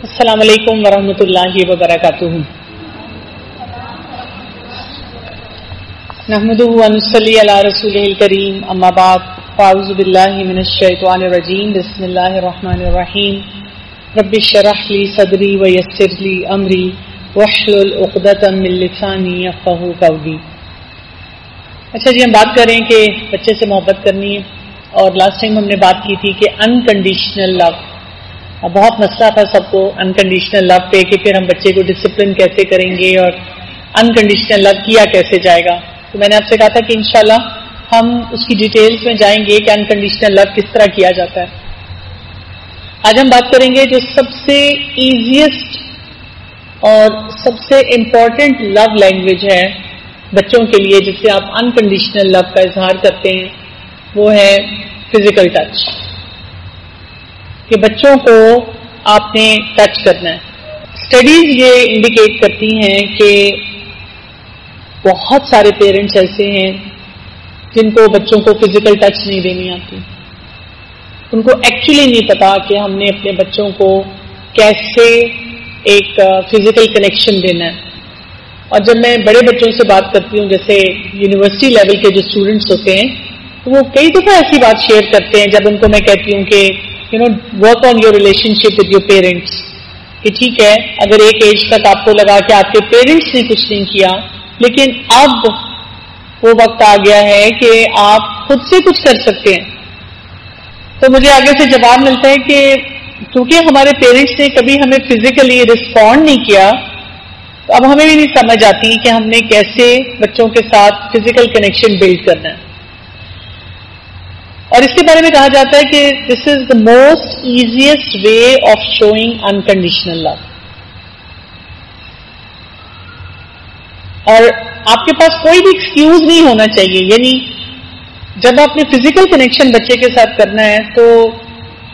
السلام علیکم ورحمۃ اللہ وبرکاتہ. نحمده ونصلي على رسوله الكريم اما بعد فاعوذ بالله من الشیطان الرجیم. بسم اللہ الرحمن الرحیم. رب اشرح لي صدری ويسر لي امری واحلل عقدۃ من لسانی یفقهوا قولی. اچھا جی، ہم بات کریں کہ بچے سے محبت کرنی ہے، اور لاسٹ ٹائم ہم نے بات کی تھی کہ انکنڈیشنل لو. بہت مسئلہ تھا سب کو انکنڈیشنل لو پہ کہ پھر ہم بچے کو ڈسپلن کیسے کریں گے اور انکنڈیشنل لو کیا کیسے جائے گا. تو میں نے آپ سے کہا تھا کہ انشاءاللہ ہم اس کی ڈیٹیلز میں جائیں گے کہ انکنڈیشنل لو کس طرح کیا جاتا ہے. آج ہم بات کریں گے جو سب سے ایزیسٹ اور سب سے امپورٹنٹ لو لینگویج ہے بچوں کے لیے، جس سے آپ انکنڈیشنل لو کا اظہار کرتے ہیں، وہ ہے فزیکل ٹچ. کہ بچوں کو آپ نے ٹچ کرنا ہے. اسٹڈیز یہ انڈیکیٹ کرتی ہیں کہ بہت سارے پیرنٹس ایسے ہیں جن کو بچوں کو فزیکل ٹچ نہیں دینی آتی. ان کو ایکچولی نہیں پتا کہ ہم نے اپنے بچوں کو کیسے ایک فزیکل کنیکشن دینا ہے. اور جب میں بڑے بچوں سے بات کرتی ہوں، جیسے یونیورسٹی لیول کے جو اسٹوڈنٹس ہوتے ہیں، تو وہ کئی دفعہ ایسی بات شیئر کرتے ہیں جب ان کو میں کہتی ہوں کہ work on your relation ship with your parents. کہ ٹھیک ہے، اگر ایک ایج تک آپ کو لگا کہ آپ کے پیرنٹس نے کچھ نہیں کیا، لیکن اب وہ وقت آ گیا ہے کہ آپ خود سے کچھ کر سکتے ہیں. تو مجھے آگے سے جواب ملتا ہے کہ کیونکہ ہمارے پیرنٹس نے کبھی ہمیں فزیکلی رسپونڈ نہیں کیا، تو اب ہمیں بھی نہیں سمجھ آتی کہ ہم نے کیسے بچوں کے ساتھ فزیکل کنیکشن بلڈ کرنا ہے. اور اس کے بارے میں کہا جاتا ہے کہ this is the most easiest way of showing unconditional love. اور آپ کے پاس کوئی بھی ایکسکیوز نہیں ہونا چاہیے. یعنی جب آپ نے فزیکل کنیکشن بچے کے ساتھ کرنا ہے تو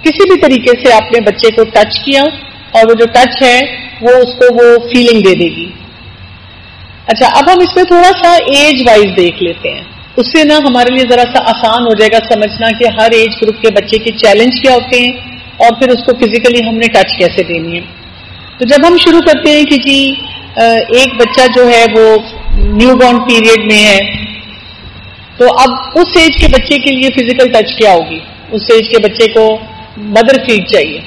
کسی بھی طریقے سے آپ نے بچے کو ٹچ کیا، اور وہ جو ٹچ ہے وہ اس کو وہ فیلنگ دے دے گی. اچھا، اب ہم اس میں تھوڑا سا ایج وائز دیکھ لیتے ہیں. اس سے نا ہمارے لیے ذرا سا آسان ہو جائے گا سمجھنا کہ ہر ایج گروپ کے بچے کے چیلنج کیا ہوتے ہیں، اور پھر اس کو فزیکلی ہم نے ٹچ کیسے دینی ہے. تو جب ہم شروع کرتے ہیں کہ جی ایک بچہ جو ہے وہ نیو بورن پیریڈ میں ہے، تو اب اس ایج کے بچے کے لیے فزیکل ٹچ کیا ہوگی؟ اس ایج کے بچے کو مدر فیڈ چاہیے.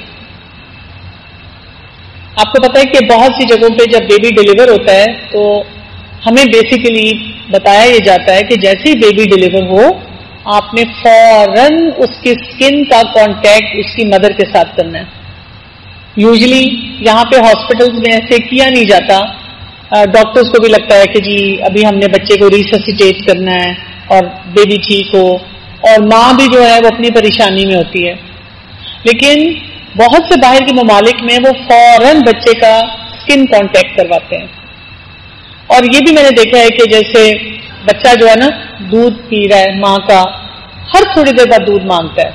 آپ کو پتا ہے کہ بہت سی جگہوں پہ جب بیبی ڈیلیور ہوتا ہے تو ہمیں بیسیکلی بتایا یہ جاتا ہے کہ جیسے ہی بیبی ڈیلیور ہو، آپ نے فوراً اس کی اسکن کا کانٹیکٹ اس کی مدر کے ساتھ کرنا ہے. یوزلی یہاں پہ ہاسپٹلز میں ایسے کیا نہیں جاتا. ڈاکٹرز کو بھی لگتا ہے کہ جی ابھی ہم نے بچے کو ریسسیٹیٹ کرنا ہے اور بیبی ٹھیک ہو، اور ماں بھی جو ہے وہ اپنی پریشانی میں ہوتی ہے. لیکن بہت سے باہر کے ممالک میں وہ فوراً بچے کا اسکن کانٹیکٹ کرواتے ہیں. اور یہ بھی میں نے دیکھا ہے کہ جیسے بچہ جو ہے نا دودھ پی رہا ہے ماں کا، ہر تھوڑی دیر بعد دودھ مانگتا ہے،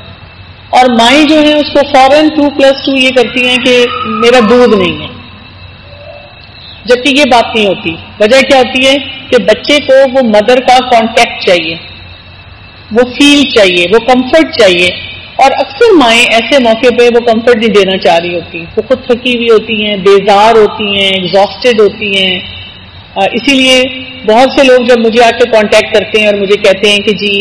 اور مائیں جو ہیں اس کو فوراً 2+2 یہ کرتی ہیں کہ میرا دودھ نہیں ہے. جبکہ یہ بات نہیں ہوتی. وجہ کیا ہوتی ہے کہ بچے کو وہ مدر کا کانٹیکٹ چاہیے، وہ فیل چاہیے، وہ کمفرٹ چاہیے. اور اکثر مائیں ایسے موقع پہ وہ کمفرٹ نہیں دینا چاہ رہی ہوتی. وہ خود تھکی ہوئی ہوتی ہیں، بیزار ہوتی ہیں، ایگزاسٹڈ ہوتی ہیں. اسی لیے بہت سے لوگ جب مجھے آ کے کانٹیکٹ کرتے ہیں اور مجھے کہتے ہیں کہ جی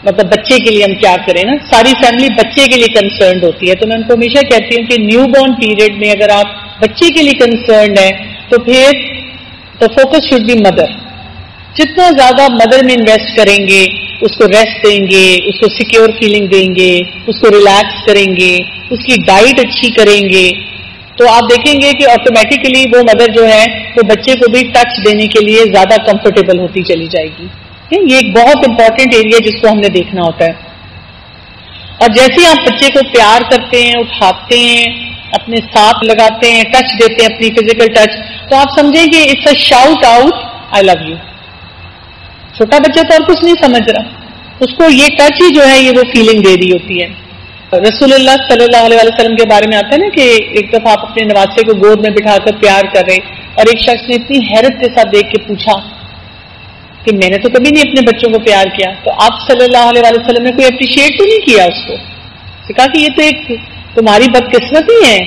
مطلب بچے کے لیے ہم کیا کریں نا، ساری فیملی بچے کے لیے کنسرنڈ ہوتی ہے. تو میں ان کو ہمیشہ کہتی ہوں کہ نیو بورن پیریڈ میں اگر آپ بچے کے لیے کنسرنڈ ہیں تو پھر تو فوکس شوڈ بی مدر. جتنا زیادہ مدر میں انویسٹ کریں گے، اس کو ریسٹ دیں گے، اس کو سیکیور فیلنگ دیں گے، اس کو ریلیکس کریں گے، اس کی ڈائٹ اچھی کریں گے، تو آپ دیکھیں گے کہ آٹومیٹیکلی وہ مدر جو ہے وہ بچے کو بھی ٹچ دینے کے لیے زیادہ کمفرٹیبل ہوتی چلی جائے گی. یہ ایک بہت امپورٹنٹ ایریا جس کو ہم نے دیکھنا ہوتا ہے. اور جیسے آپ بچے کو پیار کرتے ہیں، اٹھاتے ہیں، اپنے ساتھ لگاتے ہیں، ٹچ دیتے ہیں، اپنی فزیکل ٹچ، تو آپ سمجھیں کہ it's a shout out I love you. چھوٹا بچہ تو اور کچھ نہیں سمجھ رہا، اس کو یہ ٹچ ہی جو ہے یہ وہ فیلنگ دے رہی ہوتی ہے. رسول اللہ صلی اللہ علیہ وسلم کے بارے میں آتا ہے نا کہ ایک دفعہ آپ اپنے نواسے کو گود میں بٹھا کر پیار کر رہے، اور ایک شخص نے اتنی حیرت کے ساتھ دیکھ کے پوچھا کہ میں نے تو کبھی نہیں اپنے بچوں کو پیار کیا. تو آپ صلی اللہ علیہ وسلم نے کوئی اپریشیٹ تو نہیں کیا اس کو. کہا کہ یہ تو ایک تمہاری بدقسمتی ہے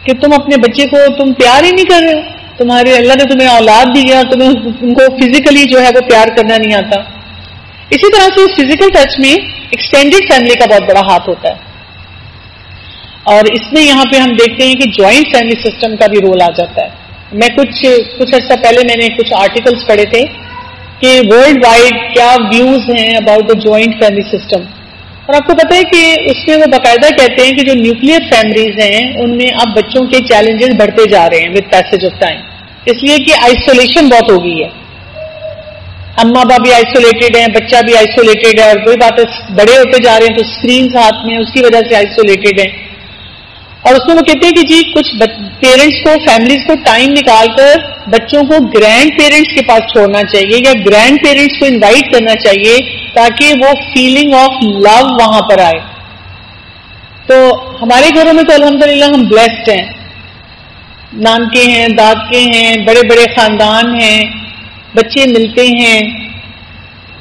کہ تم اپنے بچے کو تم پیار ہی نہیں کر رہے ہو. تمہارے اللہ نے تمہیں اولاد دی ہے اور تمہیں ان کو فزیکلی جو ہے وہ پیار کرنا نہیں آتا. اسی طرح سے اس فزیکل ٹچ میں ایکسٹینڈیڈ فیملی کا بہت بڑا ہاتھ ہوتا ہے. اور اس میں یہاں پہ ہم دیکھتے ہیں کہ جوائنٹ فیملی سسٹم کا بھی رول آ جاتا ہے. میں کچھ عرصہ پہلے میں نے کچھ آرٹیکلس پڑھے تھے کہ ورلڈ وائڈ کیا ویوز ہیں about the joint family system. اور آپ کو پتہ ہے کہ اس میں وہ باقاعدہ کہتے ہیں کہ جو نیوکلیئر فیملیز ہیں ان میں اب بچوں کے چیلنجز بڑھتے جا رہے ہیں ود پیسج آف ٹائم. اس لیے کہ آئسولیشن بہت ہو گئی ہے. اماں باپ بھی آئسولیٹڈ ہیں, بچہ بھی آئسولیٹڈ ہے, اور کوئی بات ہے بڑے ہوتے جا رہے ہیں تو اسکرینز ہاتھ میں اس کی وجہ سے آئسولیٹڈ ہیں. اور اس میں وہ کہتے ہیں کہ جی کچھ پیرنٹس کو, فیملیز کو ٹائم نکال کر بچوں کو گرینڈ پیرنٹس کے پاس چھوڑنا چاہیے یا گرینڈ پیرنٹس کو انوائٹ کرنا چاہیے تاکہ وہ فیلنگ آف لو وہاں پر آئے. تو ہمارے گھروں میں تو الحمدللہ ہم بلیسڈ ہیں, نانکے ہیں, دادکے ہیں, بڑے بڑے خاندان ہیں, بچے ملتے ہیں,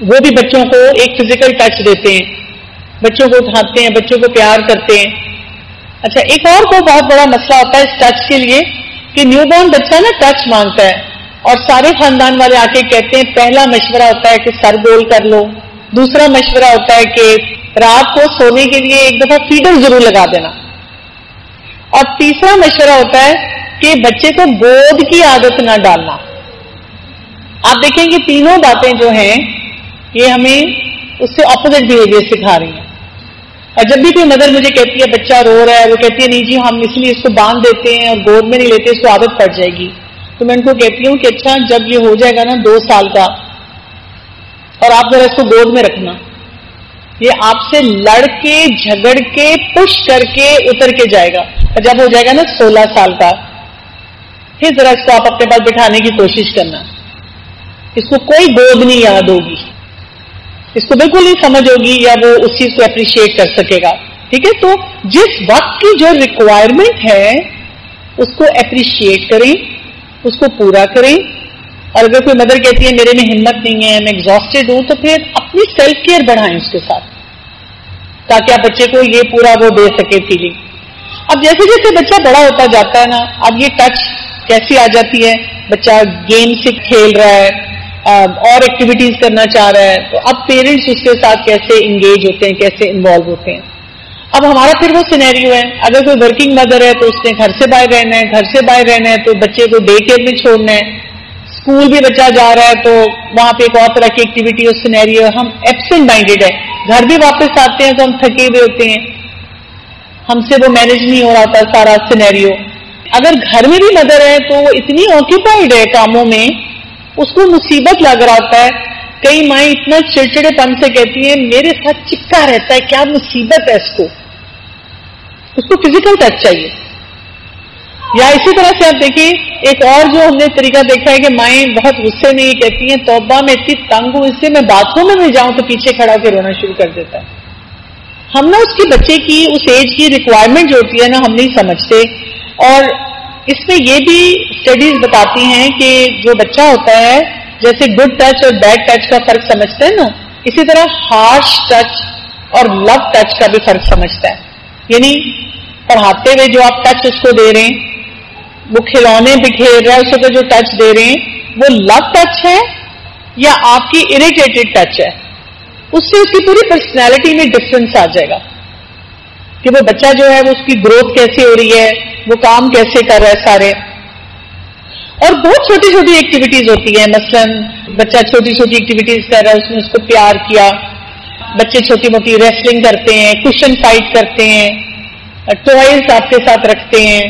وہ بھی بچوں کو ایک فزیکل ٹچ دیتے ہیں, بچوں کو اٹھاتے ہیں, بچوں کو پیار کرتے ہیں. اچھا, ایک اور کو بہت بڑا مسئلہ ہوتا ہے اس ٹچ کے لیے کہ نیو بورن بچہ نا ٹچ مانگتا ہے اور سارے خاندان والے آ کے کہتے ہیں پہلا مشورہ ہوتا ہے کہ سر گول کر لو, دوسرا مشورہ ہوتا ہے کہ رات کو سونے کے لیے ایک دفعہ فیڈر ضرور لگا دینا, اور تیسرا مشورہ ہوتا ہے کہ بچے کو گود کی عادت نہ ڈالنا. آپ دیکھیں کہ تینوں باتیں جو ہیں یہ ہمیں اس سے اپوزٹ بہیویئر سکھا رہی ہیں. اور جب بھی کوئی مدر مجھے کہتی ہے بچہ رو رہا ہے, وہ کہتی ہے نہیں جی ہم اس لیے اس کو باندھ دیتے ہیں اور گود میں نہیں لیتے, اس کو عادت پڑ جائے گی. تو میں ان کو کہتی ہوں کہ اچھا جب یہ ہو جائے گا نا 2 سال کا, اور آپ ذرا اس کو گود میں رکھنا, یہ آپ سے لڑ کے جھگڑ کے پش کر کے اتر کے جائے گا. اور جب ہو جائے گا نا 16 سال کا, پھر ذرا اس کو آپ اپنے پاس بٹھانے کی کوشش کرنا. اس کو کوئی گود نہیں یاد ہوگی, اس کو بالکل نہیں سمجھ ہوگی یا وہ اس چیز کو اپریشیٹ کر سکے گا. ٹھیک ہے, تو جس وقت کی جو ریکوائرمنٹ ہے اس کو اپریشیٹ کریں, اس کو پورا کریں. اور اگر کوئی مدر کہتی ہے میرے میں ہمت نہیں ہے, میں ایگزاسٹڈ ہوں, تو پھر اپنی سیلف کیئر بڑھائیں اس کے ساتھ تاکہ آپ بچے کو یہ پورا وہ دے سکے فیلنگ. اب جیسے جیسے بچہ بڑا ہوتا جاتا ہے نا, اب یہ ٹچ کیسی آ جاتی ہے, بچہ گیم سے کھیل رہا ہے اور ایکٹیویٹیز کرنا چاہ رہا ہے, تو اب پیرنٹس اس کے ساتھ کیسے انگیج ہوتے ہیں, کیسے انوالو ہوتے ہیں. اب ہمارا پھر وہ سینیریو ہے, اگر کوئی ورکنگ مدر ہے تو اس نے گھر سے باہر رہنا ہے, گھر سے باہر رہنا ہے تو بچے کو ڈے کیئر میں چھوڑنا ہے, اسکول بھی بچہ جا رہا ہے تو وہاں پہ ایک اور طرح کی ایکٹیویٹی اور سینیریو, ہم ایبسینٹ مائنڈیڈ ہے, گھر بھی واپس آتے ہیں تو ہم تھکے ہوئے ہوتے ہیں, ہم سے وہ مینج نہیں ہو رہا تھا سارا سینیریو. اگر گھر میں بھی مدر ہے تو وہ اتنی آکوپائڈ ہے کاموں میں, اس کو مصیبت لگ رہا ہوتا ہے. کئی مائیں اتنا چڑچڑے پن سے کہتی ہیں میرے ساتھ چپکا رہتا ہے, کیا مصیبت ہے اس کو فزیکل ٹچ چاہیے. یا اسی طرح سے آپ دیکھیں ایک اور جو ہم نے طریقہ دیکھا ہے کہ مائیں بہت غصے میں یہ کہتی ہیں توبہ میں اتنی تنگ ہوں, اس سے میں باتھ روم میں بھی جاؤں تو پیچھے کھڑا ہو کے رونا شروع کر دیتا ہے. ہم نا اس کے بچے کی اس ایج کی ریکوائرمنٹ جو ہوتی ہے نا ہم نہیں سمجھتے. اور اس میں یہ بھی اسٹڈیز بتاتی ہیں کہ جو بچہ ہوتا ہے جیسے گڈ ٹچ اور بیڈ ٹچ کا فرق سمجھتا ہے نا, اسی طرح ہارش ٹچ اور لو ٹچ کا بھی فرق سمجھتا ہے. یعنی پڑھاتے ہوئے جو آپ ٹچ اس کو دے رہے ہیں, وہ کھلونے بکھیر رہا ہے اس کو جو ٹچ دے رہے ہیں وہ لو ٹچ ہے یا آپ کی اریٹیٹڈ ٹچ ہے, اس سے اس کی پوری پرسنالٹی میں ڈفرنس آ جائے گا کہ وہ بچہ جو ہے وہ اس کی گروتھ کیسے ہو رہی ہے, وہ کام کیسے کر رہا ہے سارے. اور بہت چھوٹی چھوٹی ایکٹیویٹیز ہوتی ہیں, مثلا بچہ چھوٹی چھوٹی ایکٹیویٹیز کر رہا ہے, اس نے اس کو پیار کیا. بچے چھوٹی موٹی ریسلنگ کرتے ہیں, کشن فائٹ کرتے ہیں, ٹوائز آپ کے ساتھ رکھتے ہیں,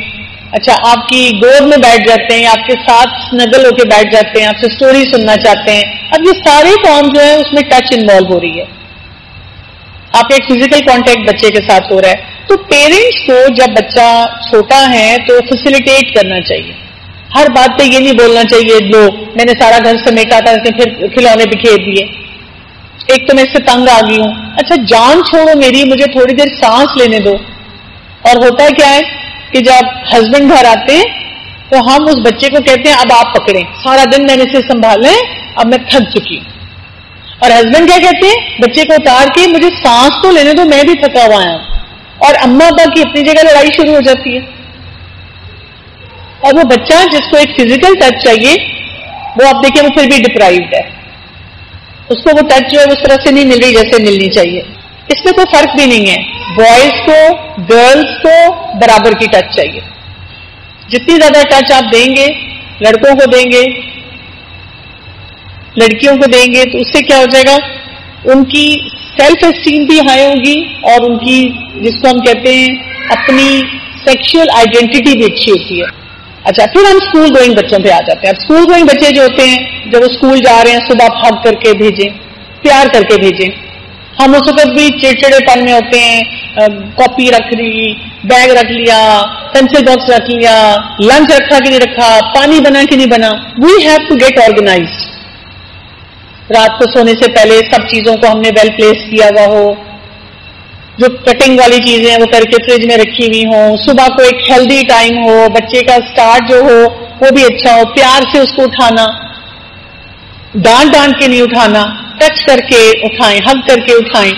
اچھا آپ کی گود میں بیٹھ جاتے ہیں, آپ کے ساتھ سنگل ہو کے بیٹھ جاتے ہیں, آپ سے سٹوری سننا چاہتے ہیں. اب یہ سارے کام جو ہے اس میں ٹچ انوالو ہو رہی ہے, آپ ایک فزیکل کانٹیکٹ بچے کے ساتھ ہو رہا ہے. تو پیرنٹس کو جب بچہ چھوٹا ہے تو فیسیلیٹیٹ کرنا چاہیے. ہر بات پہ یہ نہیں بولنا چاہیے لو میں نے سارا گھر سمیٹا تھا, پھر کھلونے بکھیر دیے, ایک تو میں اس سے تنگ آ گئی ہوں, اچھا جان چھوڑو میری, مجھے تھوڑی دیر سانس لینے دو. اور ہوتا ہے کیا ہے کہ جب ہسبینڈ گھر آتے ہیں تو ہم اس بچے کو کہتے ہیں اب آپ پکڑیں, سارا دن میں نے اسے سنبھالا ہے, اب میں تھک چکی ہوں. اور ہسبینڈ کیا کہتے ہیں بچے کو اتار کے مجھے سانس تو لینے دو, میں بھی تھکا ہوا ہوں. اور اماں ابا کی اپنی جگہ لڑائی شروع ہو جاتی ہے. اور وہ بچہ جس کو ایک فزیکل ٹچ چاہیے وہ آپ دیکھیں وہ پھر بھی ڈپرائیوڈ ہے، اس کو وہ ٹچ جو ہے اس طرح سے نہیں مل رہی جیسے ملنی چاہیے. اس میں کوئی فرق بھی نہیں ہے، بوائز کو گرلز کو برابر کی ٹچ چاہیے. جتنی زیادہ ٹچ آپ دیں گے، لڑکوں کو دیں گے لڑکیوں کو دیں گے، تو اس سے کیا ہو جائے گا، ان کی سیلف اسٹیم بھی ہائی ہوگی اور ان کی جس کو ہم کہتے ہیں اپنی سیکشل آئیڈینٹی بھی اچھی ہوتی ہے. اچھا، پھر ہم اسکول گوئنگ بچوں پہ آ جاتے ہیں. اب اسکول گوئنگ بچے جو ہوتے ہیں جب وہ اسکول جا رہے ہیں صبح ہگ کر کے بھیجیں، پیار کر کے بھیجیں. ہم اس وقت بھی چڑچڑے پن میں ہوتے ہیں، کاپی رکھ لی، بیگ رکھ لیا، پینسل باکس رکھ لیا، لنچ رکھا کہ نہیں رکھا، پانی بنا کہ نہیں بنا. We have to get organised. رات کو سونے سے پہلے سب چیزوں کو ہم نے ویل پلیس کیا ہوا ہو، جو کٹنگ والی چیزیں ہیں وہ کر کے فریج میں رکھی ہوئی ہوں. صبح کو ایک ہیلدی ٹائم ہو، بچے کا سٹارٹ جو ہو وہ بھی اچھا ہو. پیار سے اس کو اٹھانا، ڈانٹ ڈانٹ کے نہیں اٹھانا، ٹچ کر کے اٹھائیں، ہگ کر کے اٹھائیں.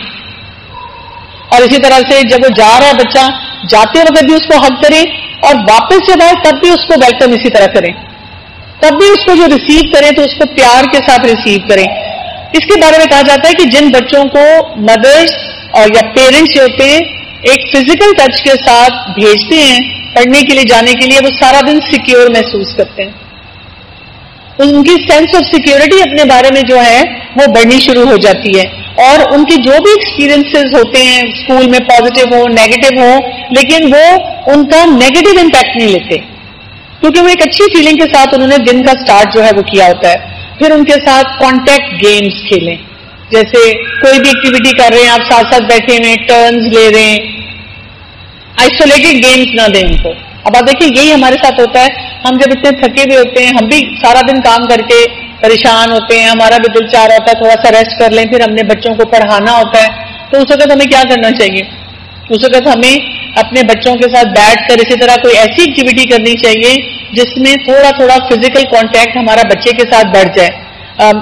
اور اسی طرح سے جب وہ جا رہا ہے بچہ، جاتے وقت بھی اس کو ہگ کریں اور واپس جب آئے تب بھی اس کو ویلکم اسی طرح کریں. تب بھی اس کو جو ریسیو کریں تو اس کو پیار کے ساتھ ریسیو کریں. اس کے بارے میں کہا جاتا ہے کہ جن بچوں کو مدرس اور یا پیرنٹس جو ہوتے ہیں ایک فزیکل ٹچ کے ساتھ بھیجتے ہیں پڑھنے کے لیے جانے کے لیے، وہ سارا دن سیکیور محسوس کرتے ہیں. ان کی سینس آف سیکیورٹی اپنے بارے میں جو ہے وہ بڑھنی شروع ہو جاتی ہے. اور ان کے جو بھی ایکسپیرینسز ہوتے ہیں اسکول میں، پازیٹیو ہوں نیگیٹو ہوں، لیکن وہ ان کا نیگیٹو امپیکٹ نہیں لیتے، کیونکہ وہ ایک اچھی فیلنگ کے ساتھ انہوں نے دن کا سٹارٹ جو ہے وہ کیا ہوتا ہے. پھر ان کے ساتھ کانٹیکٹ گیمز کھیلیں، جیسے کوئی بھی ایکٹیویٹی کر رہے ہیں آپ ساتھ ساتھ بیٹھے ہوئے ٹرنز لے رہے ہیں. آئسولیٹڈ گیمز نہ دیں ان کو. اب آپ دیکھیں یہی ہمارے ساتھ ہوتا ہے، ہم جب اتنے تھکے ہوئے ہوتے ہیں، ہم بھی سارا دن کام کر کے پریشان ہوتے ہیں، ہمارا بھی دل چاہ رہا ہوتا ہے تھوڑا سا ریسٹ کر لیں، پھر ہم نے بچوں کو پڑھانا ہوتا ہے. تو اس وقت ہمیں کیا کرنا چاہیے، اس وقت ہمیں اپنے بچوں کے ساتھ بیٹھ کر اسی طرح کوئی ایسی ایکٹیویٹی کرنی چاہیے جس میں تھوڑا تھوڑا فزیکل کانٹیکٹ ہمارا بچے کے ساتھ بڑھ جائے.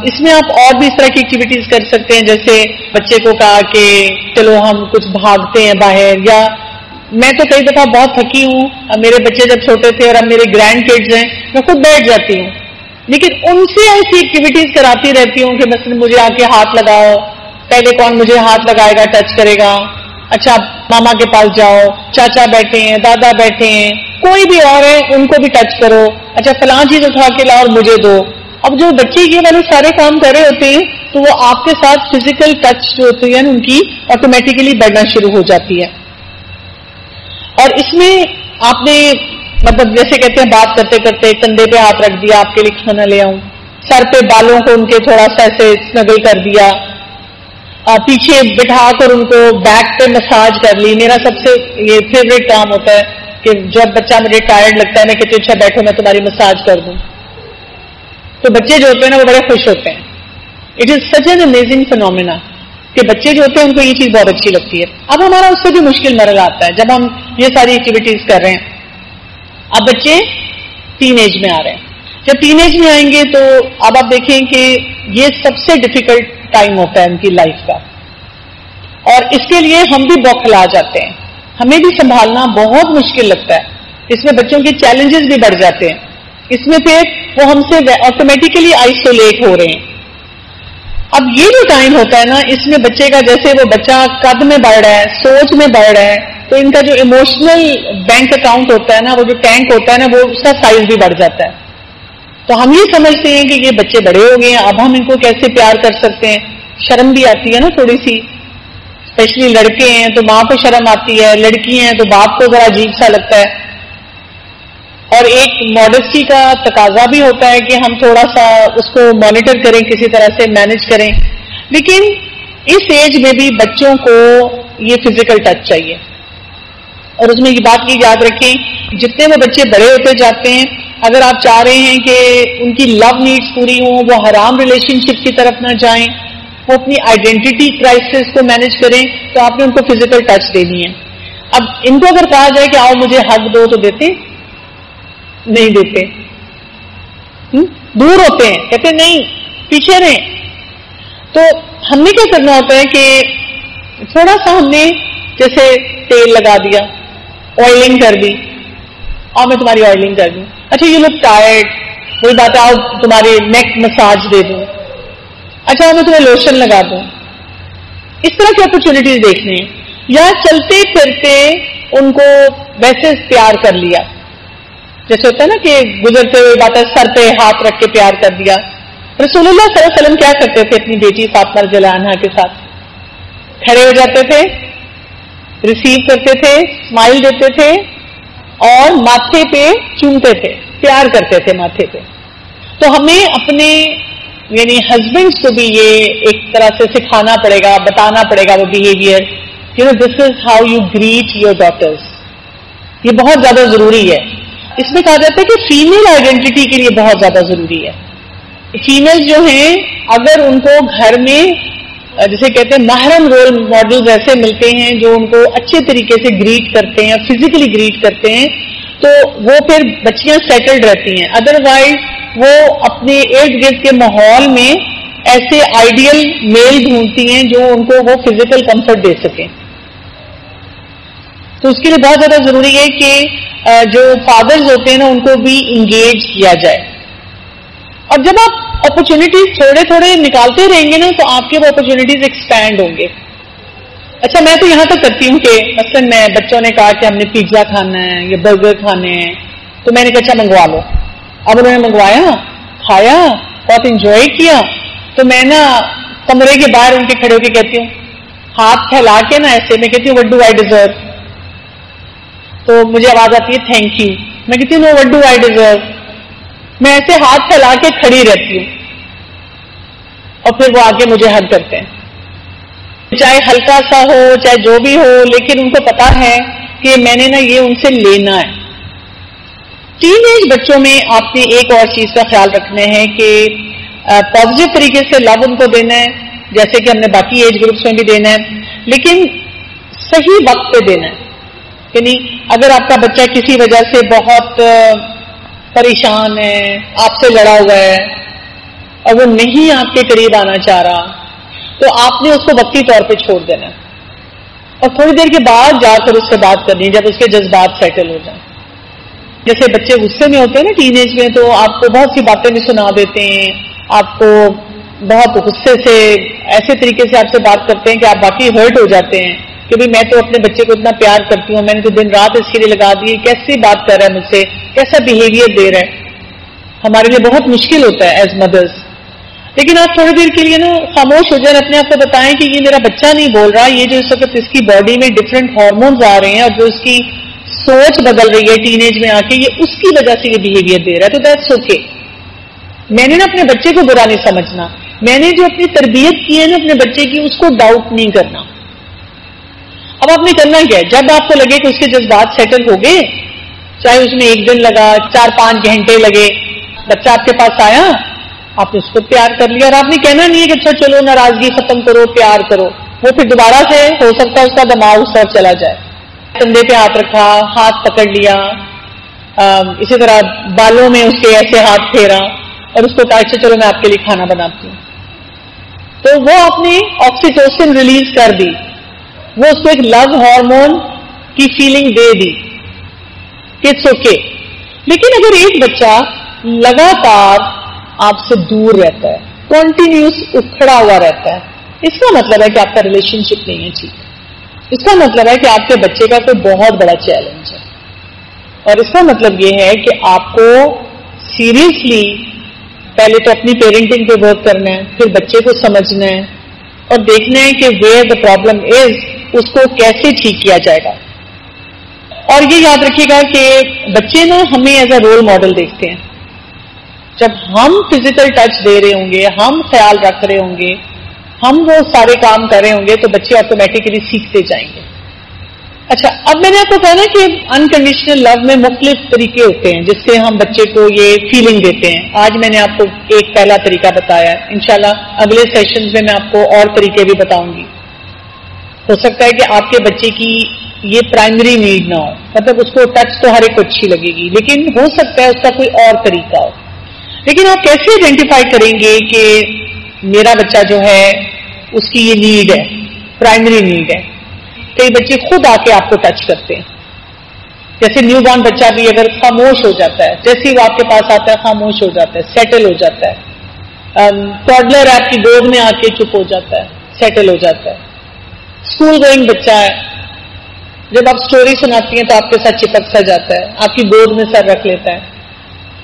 اس میں آپ اور بھی اس طرح کی ایکٹیویٹیز کر سکتے ہیں، جیسے بچے کو کہا کہ چلو ہم کچھ بھاگتے ہیں باہر. یا میں تو کئی دفعہ بہت تھکی ہوں، میرے بچے جب چھوٹے تھے اور اب میرے گرینڈ کڈز ہیں، میں خود بیٹھ جاتی ہوں، لیکن ان سے ایسی ایکٹیویٹیز کراتی رہتی ہوں کہ مثلا مجھے آ کے ہاتھ لگاؤ، پہلے کون مجھے ہاتھ لگائے گا، ٹچ کرے گا. اچھا ماما کے پاس جاؤ، چاچا بیٹھے ہیں، دادا بیٹھے ہیں، کوئی بھی اور ہے ان کو بھی ٹچ کرو. اچھا فلاں چیز اٹھا کے لاؤ اور مجھے دو. اب جو بچے یہ والے سارے کام کر رہے ہوتے ہیں تو وہ آپ کے ساتھ فزیکل ٹچ جو ہوتی ہے ان کی آٹومیٹیکلی بڑھنا شروع ہو جاتی ہے. اور اس میں آپ نے مطلب جیسے کہتے ہیں بات کرتے کرتے کندھے پہ ہاتھ رکھ دیا، آپ کے لیے کھانا لے آؤں، سر پہ بالوں کو ان کے تھوڑا سا ایسے سنگل کر دیا، پیچھے بٹھا کر ان کو بیک پہ مساج کر لی. میرا سب سے یہ فیوریٹ کام ہوتا ہے کہ جب بچہ مجھے ٹائرڈ لگتا ہے میں کہتی ہوں اچھا بیٹھو میں تمہاری مساج کر دوں. تو بچے جو ہوتے ہیں نا وہ بڑے خوش ہوتے ہیں. It is such an amazing phenomena کہ بچے جو ہوتے ہیں ان کو یہ چیز بہت اچھی لگتی ہے. اب ہمارا اس سے بھی مشکل مرحلہ آتا ہے جب ہم یہ ساری ایکٹیویٹیز کر رہے ہیں. اب بچے ٹین ایج میں آ رہے ہیں. جب ٹین ایج میں آئیں گے تو اب آپ دیکھیں کہ یہ سب سے ڈیفیکلٹ ٹائم ہوتا ہے ان کی لائف کا، اور اس کے لیے ہم بھی بوکھلا جاتے ہیں، ہمیں بھی سنبھالنا بہت مشکل لگتا ہے. اس میں بچوں کے چیلنجز بھی بڑھ جاتے ہیں. اس میں پھر وہ ہم سے آٹومیٹیکلی آئسولیٹ ہو رہے ہیں. اب یہ جو ٹائم ہوتا ہے نا، اس میں بچے کا جیسے وہ بچہ قد میں بڑھ رہا ہے، سوچ میں بڑھ رہا ہے، تو ان کا جو ایموشنل بینک اکاؤنٹ ہوتا ہے نا، وہ جو ٹینک ہوتا ہے نا، وہ اس کا سائز بھی بڑھ جاتا ہے. تو ہم یہ سمجھتے ہیں کہ یہ بچے بڑے ہو گئے ہیں، اب ہم ان کو کیسے پیار کر سکتے ہیں. شرم بھی آتی ہے نا تھوڑی سی، اسپیشلی لڑکے ہیں تو ماں کو شرم آتی ہے، لڑکی ہیں تو باپ کو ذرا عجیب سا لگتا ہے. اور ایک ماڈسٹی کا تقاضا بھی ہوتا ہے کہ ہم تھوڑا سا اس کو مانیٹر کریں، کسی طرح سے مینج کریں. لیکن اس ایج میں بھی بچوں کو یہ فزیکل ٹچ چاہیے. اور اس میں یہ بات کی یاد رکھیں، جتنے وہ بچے بڑے ہوتے جاتے ہیں، اگر آپ چاہ رہے ہیں کہ ان کی لو نیڈز پوری ہوں، وہ حرام ریلیشن شپ کی طرف نہ جائیں، وہ اپنی آئیڈینٹی کرائسس کو مینج کریں، تو آپ نے ان کو فزیکل ٹچ دینی ہے. اب ان کو اگر کہا جائے کہ آؤ مجھے حق دو تو دیتے نہیں دیتے، دور ہوتے ہیں، کہتے نہیں پیچھے رہیں. تو ہم نے کیا کرنا ہوتا ہے کہ تھوڑا سا ہم نے جیسے تیل لگا دیا، آئلنگ کر دی، اور میں تمہاری آئلنگ کر دوں. اچھا یو لک ٹائرڈ, وہی بات ہے, آؤ تمہاری نیک مساج دے دوں. اچھا میں تمہیں لوشن لگا دوں. اس طرح کی اپرچونٹیز دیکھنے ہیں. یا چلتے پھرتے ان کو ویسے پیار کر لیا, جیسے ہوتا ہے نا کہ گزرتے ہوئے بات ہے سر پہ ہاتھ رکھ کے پیار کر دیا. رسول اللہ صلی اللہ علیہ وسلم کیا کرتے تھے اپنی بیٹی فاطمہ رضی اللہ عنہا کے ساتھ؟ کھڑے ہو جاتے تھے, ریسیو کرتے تھے, اسمائل دیتے تھے اور ماتھے پہ چومتے تھے, پیار کرتے تھے ماتھے پہ. تو ہمیں اپنے یعنی ہسبینڈس کو بھی یہ ایک طرح سے سکھانا پڑے گا, بتانا پڑے گا وہ behaviour, this is how you great your daughters. یہ بہت زیادہ ضروری ہے. اس میں کہا جاتا ہے کہ فیمیل آئیڈینٹی کے لیے بہت زیادہ ضروری ہے. فیمیل جو ہیں اگر ان کو گھر میں جسے کہتے ہیں محرم رول ماڈلز ایسے ملتے ہیں جو ان کو اچھے طریقے سے گریٹ کرتے ہیں, فزیکلی گریٹ کرتے ہیں, تو وہ پھر بچیاں سیٹلڈ رہتی ہیں. ادروائز وہ اپنے ارد گرد کے ماحول میں ایسے آئیڈیل میل ڈھونڈتی ہیں جو ان کو وہ فزیکل کمفرٹ دے سکیں. تو اس کے لیے بہت زیادہ ضروری ہے کہ جو فادرز ہوتے ہیں نا ان کو بھی انگیج کیا جائے. اور جب آپ اپرچونیٹیز تھوڑے تھوڑے نکالتے رہیں گے نا تو آپ کے وہ اپرچونیٹیز ایکسپینڈ ہوں گے. اچھا میں تو یہاں تک کرتی ہوں کہ مثلا میں بچوں نے کہا کہ ہم نے پیزا کھانا ہے یا برگر کھانے ہیں, تو میں نے کہا اچھا منگوا لو. اب انہوں نے منگوایا, کھایا, بہت انجوائے کیا. تو میں نا کمرے کے باہر ان کے کھڑے ہو کے کہتی ہوں, ہاتھ پھیلا کے نا ایسے میں کہتی ہوں وٹ ڈو آئی ڈیزرو. تو مجھے آواز آتی ہے تھینک یو. میں کہتی ہوں no what do I deserve. میں ایسے ہاتھ پھیلا کے کھڑی رہتی ہوں اور پھر وہ آگے مجھے ہگ کرتے ہیں, چاہے ہلکا سا ہو چاہے جو بھی ہو, لیکن ان کو پتا ہے کہ میں نے نا یہ ان سے لینا ہے. ٹین ایج بچوں میں آپ نے ایک اور چیز کا خیال رکھنا ہے کہ پازیٹیو طریقے سے لو ان کو دینا ہے, جیسے کہ ہم نے باقی ایج گروپس میں بھی دینا ہے, لیکن صحیح وقت پہ دینا ہے. یعنی اگر آپ کا بچہ کسی وجہ سے بہت پریشان ہے, آپ سے لڑا ہوا ہے اور وہ نہیں آپ کے قریب آنا چاہ رہا, تو آپ نے اس کو وقتی طور پہ چھوڑ دینا اور تھوڑی دیر کے بعد جا کر اس سے بات کرنی ہے جب اس کے جذبات سیٹل ہو جائیں. جیسے بچے غصے میں ہوتے ہیں نا ٹین ایج میں, تو آپ کو بہت سی باتیں بھی سنا دیتے ہیں, آپ کو بہت غصے سے ایسے طریقے سے آپ سے بات کرتے ہیں کہ آپ باقی ہرٹ ہو جاتے ہیں کہ بھائی میں تو اپنے بچے کو اتنا پیار کرتی ہوں, میں نے تو دن رات اس کے لیے لگا دی, کیسی بات کر رہا ہے مجھ سے, کیسا بہیویئر دے رہا ہے. ہمارے لیے بہت مشکل ہوتا ہے ایز مدرس. لیکن آپ تھوڑی دیر کے لیے نا خاموش ہو جائیں, اپنے آپ کو بتائیں کہ یہ میرا بچہ نہیں بول رہا, یہ جو اس وقت اس کی باڈی میں ڈفرینٹ ہارمونز آ رہے ہیں اور جو اس کی سوچ بدل رہی ہے ٹین ایج میں آ کے, یہ اس کی وجہ سے یہ بہیویئر دے رہا ہے, تو دیٹس اوکے. میں نے نا اپنے بچے کو برا نہیں سمجھنا, میں نے جو اپنی تربیت کی ہے نا اپنے بچے کی اس کو ڈاؤٹ نہیں کرنا. اب آپ نے کرنا کیا ہے, جب آپ کو لگے کہ اس کے جذبات سیٹل ہو گئے, چاہے اس میں ایک دن لگا 4-5 گھنٹے لگے, بچہ آپ کے پاس آیا, آپ نے اس کو پیار کر لیا, اور آپ نے کہنا نہیں ہے کہ اچھا چلو ناراضگی ختم کرو پیار کرو. وہ پھر دوبارہ سے ہو سکتا ہے اس کا دماغ اس طرف چلا جائے. کندھے پہ ہاتھ رکھا, ہاتھ پکڑ لیا, اسی طرح بالوں میں اس کے ایسے ہاتھ پھیرا اور اس کو کہا اچھا چلو میں آپ کے لیے کھانا بناتی ہوں. تو وہ آپ نے آکسیٹوسن ریلیز کر دی, وہ اس کو ایک لو ہارمون کی فیلنگ دے دی کہ اٹس اوکے. لیکن اگر ایک بچہ لگاتار آپ سے دور رہتا ہے, کنٹینیوس اکھڑا ہوا رہتا ہے, اس کا مطلب ہے کہ آپ کا ریلیشن شپ نہیں ہے ٹھیک. اس کا مطلب ہے کہ آپ کے بچے کا کوئی بہت بڑا چیلنج ہے, اور اس کا مطلب یہ ہے کہ آپ کو سیریسلی پہلے تو اپنی پیرنٹنگ پہ ورک کرنا ہے, پھر بچے کو سمجھنا ہے اور دیکھنا ہے کہ ویئر دا پرابلم از, اس کو کیسے ٹھیک کیا جائے گا. اور یہ یاد رکھیے گا کہ بچے نا ہمیں ایز اے رول ماڈل دیکھتے ہیں. جب ہم فزیکل ٹچ دے رہے ہوں گے, ہم خیال رکھ رہے ہوں گے, ہم وہ سارے کام کر رہے ہوں گے, تو بچے آٹومیٹکلی سیکھتے جائیں گے. اچھا, اب میں نے آپ کو کہا نا کہ انکنڈیشنل لو میں مختلف طریقے ہوتے ہیں جس سے ہم بچے کو یہ فیلنگ دیتے ہیں. آج میں نے آپ کو ایک پہلا طریقہ بتایا ہے, انشاءاللہ اگلے سیشنز میں آپ کو اور طریقے بھی بتاؤں گی. ہو سکتا ہے کہ آپ کے بچے کی یہ پرائمری نیڈ نہ ہو, مطلب اس کو ٹچ تو ہر ایک کو اچھی لگے گی, لیکن ہو سکتا ہے اس کا کوئی اور طریقہ ہو. لیکن آپ کیسے آئیڈینٹیفائی کریں گے کہ میرا بچہ جو ہے اس کی یہ نیڈ ہے, پرائمری نیڈ ہے. کئی بچے خود آ کے آپ کو ٹچ کرتے ہیں, جیسے نیو بارن بچہ بھی اگر خاموش ہو جاتا ہے، جیسے وہ آپ کے پاس آتا ہے خاموش ہو جاتا ہے، سیٹل ہو جاتا ہے. ٹوڈلر آپ کی گود میں آ کے چپ ہو جاتا ہے، سیٹل ہو جاتا ہے. اسکول گوئنگ بچہ ہے، جب آپ سٹوری سناتی ہیں تو آپ کے ساتھ چپک سا جاتا ہے، آپ کی گود میں سر رکھ لیتا ہے.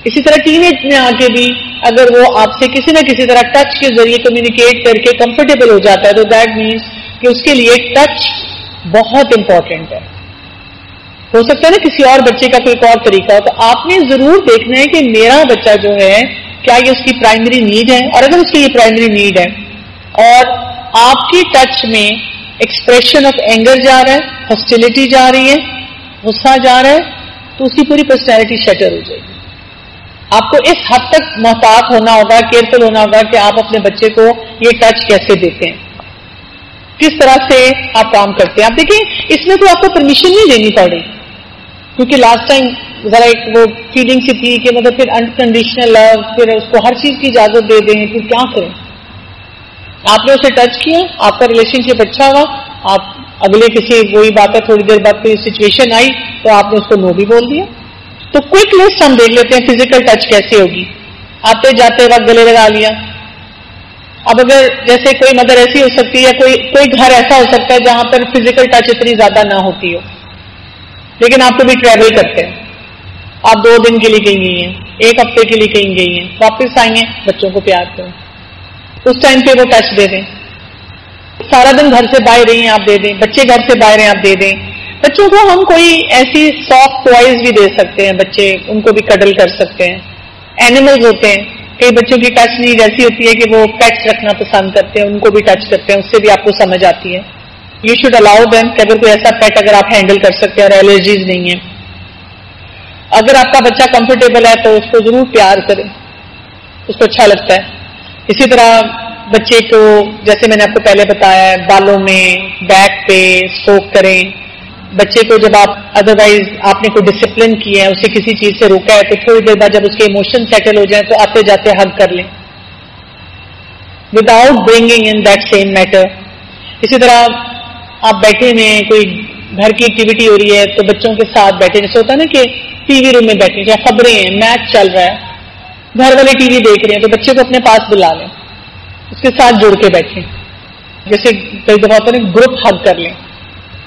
اسی طرح ٹین ایج میں آ کے بھی اگر وہ آپ سے کسی نہ کسی طرح ٹچ کے ذریعے کمیونیکیٹ کر کے کمفرٹیبل ہو جاتا ہے تو دیٹ مینس کہ اس کے لیے ٹچ بہت امپورٹنٹ ہے. ہو سکتا ہے نا کسی اور بچے کا کوئی اور طریقہ ہو، تو آپ نے ضرور دیکھنا ہے کہ میرا بچہ جو ہے کیا یہ اس کی پرائمری نیڈ ہے، اور اگر اس کی یہ پرائمری نیڈ ہے اور آپ کی ٹچ میں ایکسپریشن آف اینگر جا رہا ہے، ہاسٹیلٹی جا رہی ہے، غصہ جا رہا ہے، تو اس کی پوری پرسنالٹی شٹر ہو جائے گی. آپ کو اس حد تک محتاط ہونا ہوگا، کیئرفل ہونا ہوگا کہ آپ اپنے بچے کو یہ ٹچ کیسے دیتے ہیں، کس طرح سے آپ کام کرتے ہیں. آپ دیکھیں اس میں تو آپ کو پرمیشن نہیں دینی پڑی، کیونکہ لاسٹ ٹائم ذرا ایک وہ فیلنگ سی تھی کہ مطلب پھر انکنڈیشنل لو، پھر اس کو ہر چیز کی اجازت دے دیں، پھر کیا کریں. آپ نے اسے ٹچ کیا، آپ کا ریلیشن شپ اچھا ہوا، آپ اگلے کسی وہی بات ہے تھوڑی دیر بعد کوئی سچویشن آئی تو آپ نے اس کو نو بھی بول دیا. تو کوئک لسٹ ہم دیکھ لیتے ہیں فزیکل ٹچ کیسے ہوگی. آتے جاتے وقت گلے لگا لیا. اب اگر جیسے کوئی مدر ایسی ہو سکتی ہے، کوئی گھر ایسا ہو سکتا ہے جہاں پر فزیکل ٹچ اتنی زیادہ نہ ہوتی ہو، لیکن آپ کبھی ٹریول کرتے ہیں، آپ 2 دن کے لیے کہیں گئی ہیں، 1 ہفتے کے لیے کہیں گئی ہیں، واپس آئی ہیں، بچوں کو پیار کریں، اس ٹائم پہ وہ ٹچ دے دیں. سارا دن گھر سے باہر رہی ہیں آپ دے دیں، بچے گھر سے باہر ہیں آپ دے دیں. بچوں کو ہم کوئی ایسی سافٹ ٹوائز بھی دے سکتے ہیں، بچے ان کو بھی کڈل کر سکتے ہیں. اینیملز ہوتے ہیں، کئی بچوں کی ٹچ نیڈ ایسی ہوتی ہے کہ وہ پیٹس رکھنا پسند کرتے ہیں، ان کو بھی ٹچ کرتے ہیں، اس سے بھی آپ کو سمجھ آتی ہے. یو شوڈ الاؤ دیم کہ اگر کوئی ایسا پیٹ اگر آپ ہینڈل کر سکتے ہیں اور الرجیز نہیں ہیں. اگر آپ کا بچہ کمفرٹیبل ہے تو اس کو ضرور پیار کریں، اس کو اچھا لگتا ہے. اسی طرح بچے کو جیسے میں نے آپ کو پہلے بتایا ہے بالوں میں، بیک پہ اسٹروک کریں. بچے کو جب آپ ادروائز آپ نے کوئی ڈسپلن کیا ہے، اسے کسی چیز سے روکا ہے، تو تھوڑی دیر بعد جب اس کے ایموشن سیٹل ہو جائیں تو آتے جاتے ہگ کر لیں without bringing in that same matter. اسی طرح آپ بیٹھے ہیں، کوئی گھر کی ایکٹیویٹی ہو رہی ہے تو بچوں کے ساتھ بیٹھے، جیسے ہوتا ہے نا کہ ٹی وی روم میں بیٹھے یا خبریں ہیں، میچ چل رہا ہے، گھر والے ٹی وی دیکھ رہے ہیں، تو بچے کو اپنے پاس بلا لیں، اس کے ساتھ جڑ کے بیٹھیں. جیسے کئی دفعہ ہوتا ہے نا گروپ ہگ کر لیں،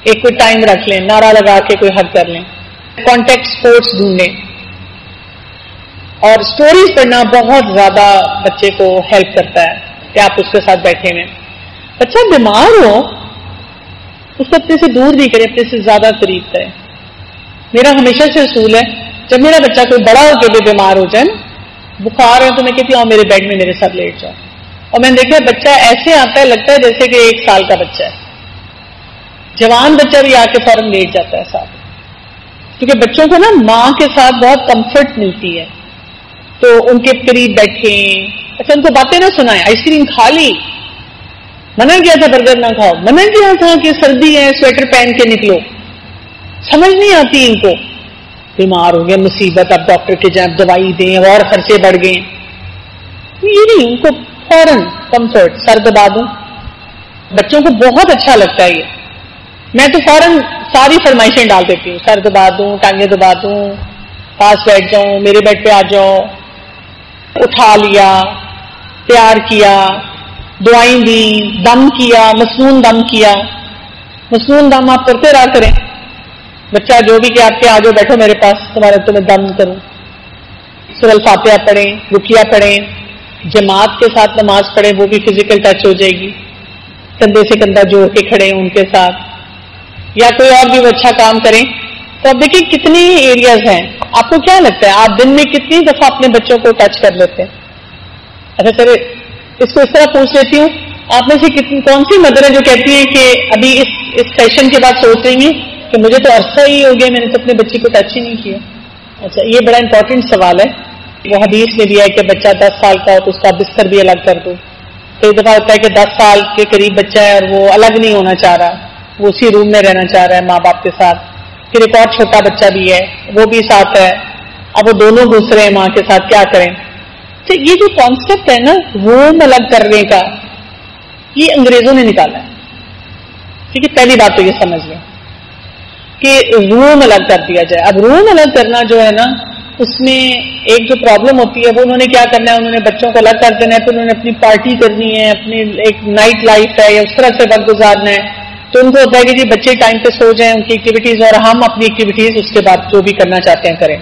ایک کوئی ٹائم رکھ لیں، نعرہ لگا کے کوئی ہگ کر لیں. کانٹیکٹ سپورٹس ڈھونڈیں. اور سٹوریز پڑھنا بہت زیادہ بچے کو ہیلپ کرتا ہے کہ آپ اس کے ساتھ بیٹھے ہوئے. بچہ بیمار ہو اس کو اپنے سے دور نہیں کرے، اپنے سے زیادہ قریب کرے. میرا ہمیشہ سے اصول ہے جب میرا بچہ کوئی بڑا ہو کے بھی بیمار ہو جائے، بخار ہے، تو میں کہتی ہوں میرے بیڈ میں میرے ساتھ لیٹ جاؤ. اور میں نے دیکھا بچہ ایسے آتا ہے لگتا ہے جیسے کہ 1 سال کا بچہ ہے. جوان بچہ بھی آ کے فوراً لیٹ جاتا ہے ساتھ، کیونکہ بچوں کو نا ماں کے ساتھ بہت کمفرٹ ملتی ہے، تو ان کے قریب بیٹھیں. اچھا ان کو باتیں نہ سنائیں، آئس کریم کھا لی، منع کیا تھا برگر نہ کھاؤ، منع کیا تھا کہ سردی ہے سویٹر پہن کے نکلو. سمجھ نہیں آتی ان کو، بیمار ہو گیا مصیبت، اب ڈاکٹر کے جائیں دوائی دیں اور خرچے بڑھ گئے. یہ نہیں، ان کو فوراً کمفرٹ، سر دبا دوں. بچوں کو بہت اچھا لگتا ہے یہ. میں تو فوراً ساری فرمائشیں ڈال دیتی ہوں، سر دبا دوں، ٹانگیں دبا دوں، پاس بیٹھ جاؤں، میرے بیڈ پہ آ جاؤ. اٹھا لیا، پیار کیا، دعائیں دی، دم کیا، مسنون دم کیا. مسنون دم آپ کرتے رہا کریں. بچہ جو بھی کہ آپ کے آگے بیٹھو میرے پاس، تمہیں دم کروں. سورہ الفاتحہ پڑھیں، رقیہ پڑھیں، جماعت کے ساتھ نماز پڑھیں، وہ بھی فزیکل ٹچ ہو جائے گی. کندھے سے کندھا جوڑ کے کھڑے ان کے ساتھ، یا کوئی اور بھی وہ اچھا کام کریں. تو اب دیکھیں کتنی ایریاز ہیں. آپ کو کیا لگتا ہے آپ دن میں کتنی دفعہ اپنے بچوں کو ٹچ کر لیتے ہیں؟ اچھا چلے اس کو اس طرح پوچھ لیتی ہوں، آپ میں سے کون سی مدر ہے جو کہتی ہیں کہ ابھی اس سیشن کے بعد سوچ رہی ہیں کہ مجھے تو عرصہ ہی ہو گیا میں نے تو اپنے بچے کو ٹچ ہی نہیں کیا؟ اچھا یہ بڑا امپورٹنٹ سوال ہے. وہ حدیث میں بھی ہے کہ بچہ 10 سال کا ہو تو اس کا بستر بھی الگ کر دو. کئی دفعہ ہوتا ہے کہ 10 سال کے قریب بچہ ہے اور وہ الگ نہیں ہونا چاہ رہا، وہ اسی روم میں رہنا چاہ رہا ہے ماں باپ کے ساتھ. پھر ایک اور چھوٹا بچہ بھی ہے، وہ بھی ساتھ ہے، اب وہ دونوں گھس رہے ہیں ماں کے ساتھ، کیا کریں؟ تو یہ جو کانسیپٹ ہے نا روم الگ کرنے کا، یہ انگریزوں نے نکالا ہے. ٹھیک ہے، پہلی بات تو یہ سمجھ لیں. کہ روم الگ کر دیا جائے. اب روم الگ کرنا جو ہے نا اس میں ایک جو پرابلم ہوتی ہے وہ انہوں نے کیا کرنا ہے, انہوں نے بچوں کو الگ کر دینا ہے, پھر انہوں نے اپنی پارٹی کرنی ہے, اپنی ایک نائٹ لائف ہے یا اس طرح سے وقت گزارنا ہے. تو ان کو ہوتا ہے کہ جی بچے ٹائم پہ سو جائیں ان کی ایکٹیویٹیز, اور ہم اپنی ایکٹیویٹیز اس کے بعد جو بھی کرنا چاہتے ہیں کریں.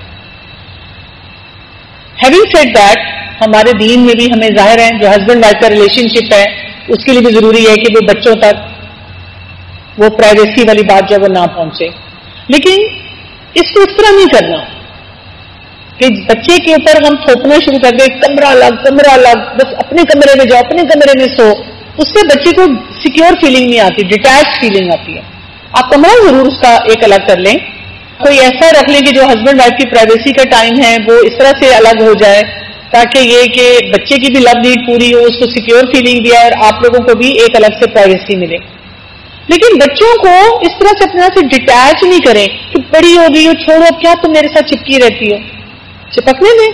ہیونگ سیڈ دیٹ, ہمارے دین میں بھی ہمیں ظاہر ہے جو ہسبینڈ وائف کا ریلیشن شپ ہے اس کے لیے بھی ضروری ہے کہ وہ بچوں تک وہ پرائیویسی والی بات جو وہ نہ پہنچے. لیکن اس کو اس طرح نہیں کرنا کہ بچے کے اوپر ہم تھوپنا شروع کر دیں, کمرہ الگ, بس اپنے کمرے میں جاؤ, اپنے کمرے میں سو. اس سے بچے کو سیکیور فیلنگ نہیں آتی, ڈیٹیچ فیلنگ آتی ہے. آپ کمرہ ضرور اس کا ایک الگ کر لیں, کوئی ایسا رکھ لیں کہ جو ہسبینڈ وائف کی پرائیویسی کا ٹائم ہے وہ اس طرح سے الگ ہو جائے تاکہ یہ کہ بچے کی بھی لو نیڈ پوری ہو, اس کو سیکیور فیلنگ بھی آئے اور آپ لوگوں کو بھی ایک الگ سے پرائیویسی ملے. لیکن بچوں کو اس طرح سے اپنے سے ڈیٹیچ نہیں کریں کہ بڑی ہو گئی ہو, چھوڑو, کیا تم میرے ساتھ چپکی رہتی ہو. چپکنے دیں,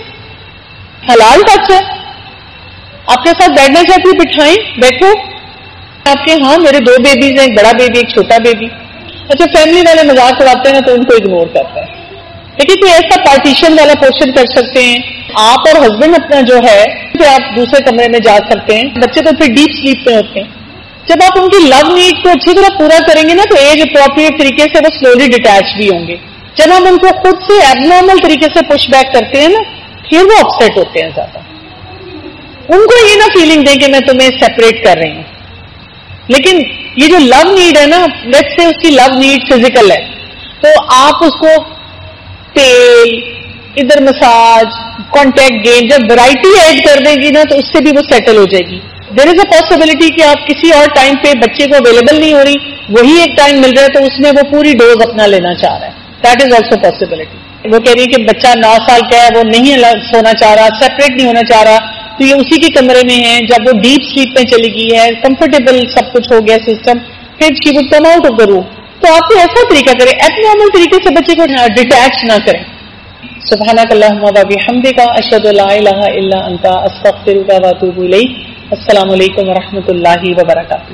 حلال ٹچ ہے. آپ کے ساتھ بیٹھنا چاہتی ہو بٹھائیں, بیٹھو. آپ کے ہاں میرے 2 بیبیز ہیں, ایک بڑا بیبی ایک چھوٹا بیبی. اچھا فیملی والے مذاق اڑاتے ہیں نا تو ان کو اگنور کرتا ہے. لیکن کوئی ایسا پارٹیشن والا پورشن کر سکتے ہیں آپ اور ہسبینڈ اپنا جو ہے کہ آپ دوسرے کمرے میں جا سکتے ہیں. بچے تو پھر ڈیپ سلیپ پہ ہوتے ہیں. جب آپ ان کی لو نیڈ کو اچھی طرح پورا کریں گے نا تو ایج اپروپریٹ طریقے سے وہ سلولی ڈیٹیچ بھی ہوں گے. جب ہم ان کو خود سے ایب نارمل طریقے سے پش بیک کرتے ہیں نا پھر وہ اپسیٹ ہوتے ہیں زیادہ. ان کو یہ نہ فیلنگ دیں کہ میں تمہیں سیپریٹ کر رہی ہوں. لیکن یہ جو لو نیڈ ہے نا, لیٹس سے اس کی لو نیڈ فزیکل ہے تو آپ اس کو تیل, ادھر مساج, کانٹیکٹ گیم, جب ورائٹی ایڈ کر دے گی نا تو اس سے بھی وہ سیٹل ہو جائے گی. دیر از اے پاسبلٹی کہ آپ کسی اور ٹائم پہ بچے کو اویلیبل نہیں ہو رہی, وہی ایک ٹائم مل رہا ہے تو اس میں وہ پوری ڈوز اپنا لینا چاہ رہا ہے. That is also possibility. وہ کہہ رہی ہے کہ بچہ 9 سال کا ہے, وہ نہیں سونا چاہ رہا, سیپریٹ نہیں ہونا چاہ رہا, تو یہ اسی کے کمرے میں ہے. جب وہ ڈیپ سلیپ میں چلی گئی ہے, کمفرٹیبل سب کچھ ہو گیا سسٹم, پھر she would come out of the room. تو آپ کو ایسا طریقہ کریں, ایب نارمل طریقے سے بچے کو ڈیٹیچ نہ کریں. سبحانک اللہم و بحمدک, اشہد ان لا الہ الا انت, استغفرک و اتوب الیک. السلام علیکم و رحمۃ اللہ وبرکاتہ.